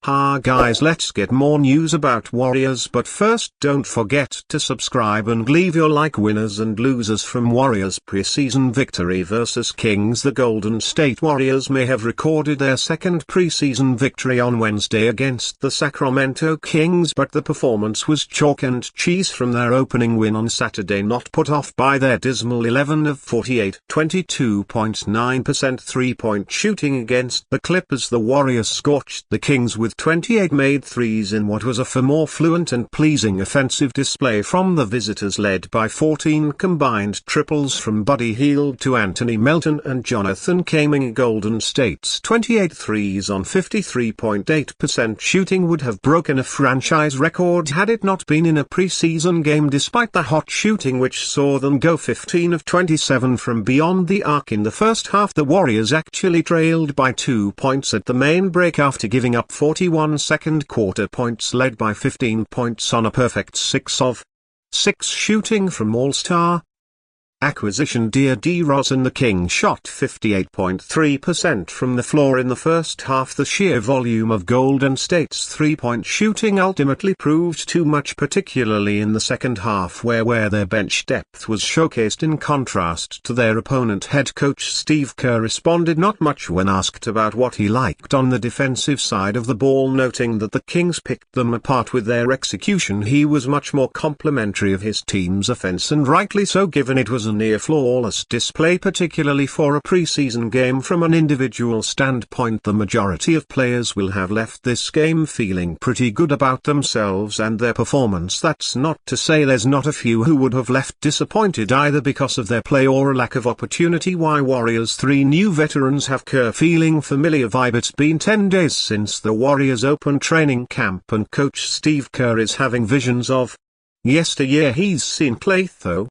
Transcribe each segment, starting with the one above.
Ha guys, let's get more news about Warriors, but first don't forget to subscribe and leave your like. Winners and losers from Warriors preseason victory versus Kings. The Golden State Warriors may have recorded their second preseason victory on Wednesday against the Sacramento Kings, but the performance was chalk and cheese from their opening win on Saturday, not put off by their dismal 11 of 48 22.9% three-point shooting against the Clippers. The Warriors scorched the Kings with 28 made threes in what was a far more fluent and pleasing offensive display from the visitors, led by 14 combined triples from Buddy Hield to Anthony Melton and Jonathan Kaming. Golden State's 28 threes on 53.8% shooting would have broken a franchise record had it not been in a preseason game, despite the hot shooting which saw them go 15 of 27 from beyond the arc in the first half. The Warriors actually trailed by 2 points at the main break after giving up 41 second quarter points, led by 15 points on a perfect 6 of 6 shooting from All-Star acquisition Dear DeRozan. The Kings shot 58.3% from the floor in the first half. The sheer volume of Golden State's three-point shooting ultimately proved too much, particularly in the second half where their bench depth was showcased. In contrast to their opponent, head coach Steve Kerr responded not much when asked about what he liked on the defensive side of the ball, noting that the Kings picked them apart with their execution. He was much more complimentary of his team's offense, and rightly so, given it was a near flawless display, particularly for a preseason game. From an individual standpoint, the majority of players will have left this game feeling pretty good about themselves and their performance. That's not to say there's not a few who would have left disappointed either because of their play or a lack of opportunity. Why Warriors' three new veterans have Kerr feeling familiar vibe. It's been 10 days since the Warriors opened training camp, and coach Steve Kerr is having visions of yesteryear he's seen play though.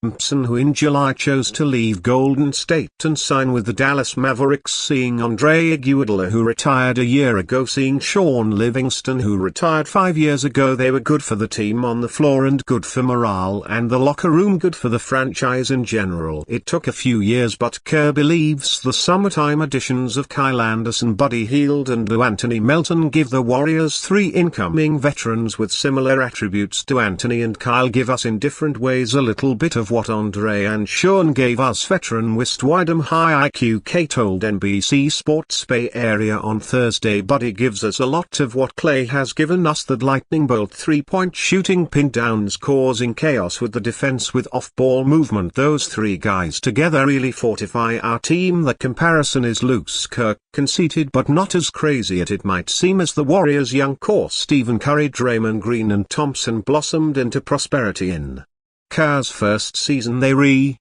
Thompson, who in July chose to leave Golden State and sign with the Dallas Mavericks, seeing Andre Iguodala, who retired a year ago, seeing Sean Livingston, who retired 5 years ago. They were good for the team on the floor and good for morale and the locker room, good for the franchise in general. It took a few years, but Kerr believes the summertime additions of Kyle Anderson, Buddy Hield and Anthony Melton give the Warriors three incoming veterans with similar attributes to Anthony and Kyle, give us in different ways a little bit of what Andre and Sean gave us. Veteran West Wydham High IQ told NBC Sports Bay Area on Thursday. Buddy gives us a lot of what Clay has given us, that lightning bolt three-point shooting, pin downs, causing chaos with the defense with off-ball movement. Those three guys together really fortify our team. The comparison is loose, Kerr conceded, but not as crazy as it might seem, as the Warriors' young core Stephen Curry, Draymond Green and Thompson blossomed into prosperity in Kerr's first season. They realized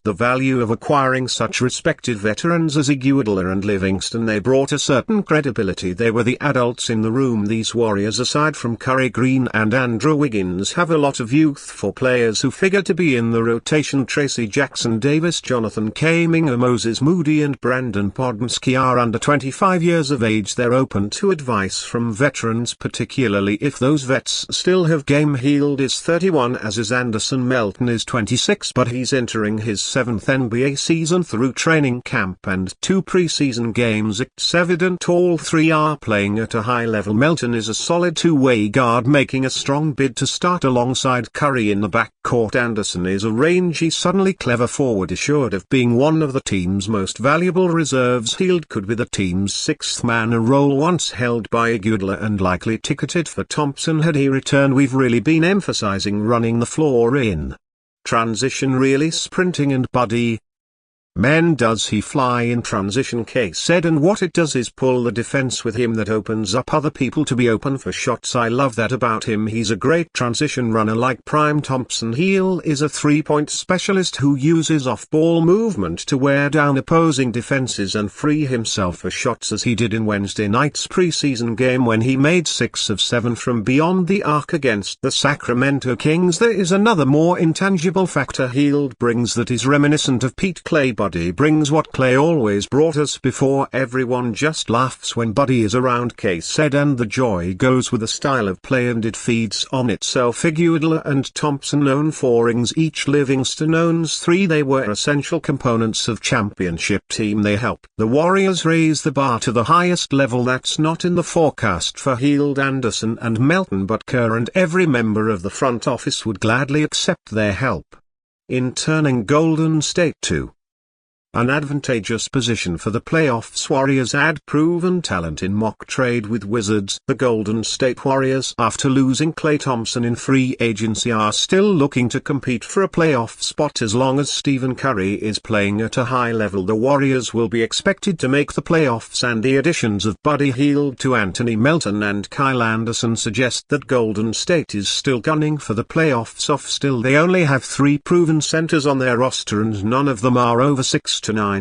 the value of acquiring such respected veterans as Iguodala and Livingston. They brought a certain credibility. They were the adults in the room. These Warriors, aside from Curry, Green and Andrew Wiggins, have a lot of youthful players who figure to be in the rotation. Tracy Jackson Davis, Jonathan Kaming, Moses Moody and Brandon Podmski are under 25 years of age. They're open to advice from veterans, particularly if those vets still have game. Hield is 31, as is Anderson. Melton is 26, but he's entering his 7th NBA season through training camp and 2 preseason games. It's evident all three are playing at a high level. Melton is a solid two-way guard, making a strong bid to start alongside Curry in the backcourt. Anderson is a rangy, suddenly clever forward, assured of being one of the team's most valuable reserves. Hield could be the team's 6th man, a role once held by Iguodala and likely ticketed for Thompson had he returned. We've really been emphasizing running the floor in transition, really sprinting, and Buddy man does he fly in transition, Kay said, and what it does is pull the defense with him. That opens up other people to be open for shots. I love that about him. He's a great transition runner like prime Thompson. Hield is a three-point specialist who uses off-ball movement to wear down opposing defenses and free himself for shots, as he did in Wednesday night's preseason game when he made 6 of 7 from beyond the arc against the Sacramento Kings. There is another more intangible factor Hield brings that is reminiscent of Pete Clay, but Buddy brings what Clay always brought us before. Everyone just laughs when Buddy is around, Kay said, and the joy goes with the style of play and it feeds on itself. Iguodala and Thompson own 4 rings each. Livingston owns 3. They were essential components of championship team. They help the Warriors raise the bar to the highest level. That's not in the forecast for Hield, Anderson and Melton, but Kerr and every member of the front office would gladly accept their help in turning Golden State to an advantageous position for the playoffs. Warriors add proven talent in mock trade with Wizards. The Golden State Warriors, after losing Klay Thompson in free agency, are still looking to compete for a playoff spot. As long as Stephen Curry is playing at a high level, the Warriors will be expected to make the playoffs, and the additions of Buddy Hield to Anthony Melton and Kyle Anderson suggest that Golden State is still gunning for the playoffs. Still, they only have 3 proven centers on their roster and none of them are over 6'9".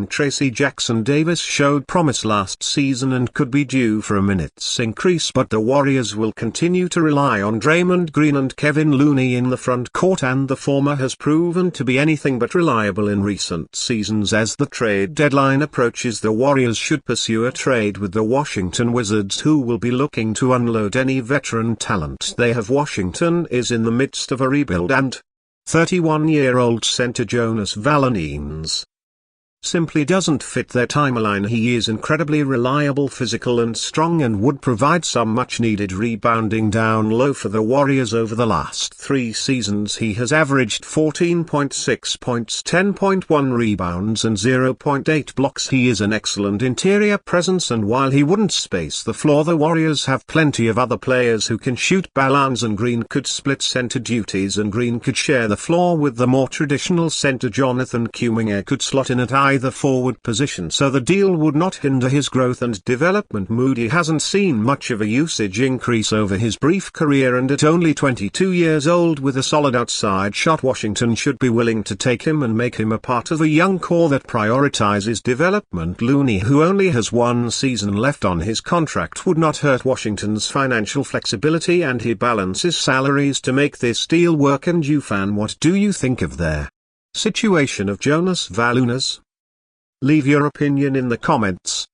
Tracy Jackson-Davis showed promise last season and could be due for a minutes increase, but the Warriors will continue to rely on Draymond Green and Kevin Looney in the front court, and the former has proven to be anything but reliable in recent seasons. As the trade deadline approaches, the Warriors should pursue a trade with the Washington Wizards, who will be looking to unload any veteran talent they have. Washington is in the midst of a rebuild, and 31-year-old center Jonas Valanciunas simply doesn't fit their timeline. He is incredibly reliable, physical and strong, and would provide some much-needed rebounding down low for the Warriors. Over the last 3 seasons he has averaged 14.6 points, 10.1 rebounds and 0.8 blocks. He is an excellent interior presence, and while he wouldn't space the floor, the Warriors have plenty of other players who can shoot. Balance and Green could split center duties, and Green could share the floor with the more traditional center. Jonathan Kuminga could slot in at either forward position, so the deal would not hinder his growth and development. Moody hasn't seen much of a usage increase over his brief career, and at only 22 years old with a solid outside shot, Washington should be willing to take him and make him a part of a young core that prioritizes development. Looney, who only has 1 season left on his contract, would not hurt Washington's financial flexibility, and he balances salaries to make this deal work. And you fan, what do you think of their situation of Jonas Valanciunas? Leave your opinion in the comments.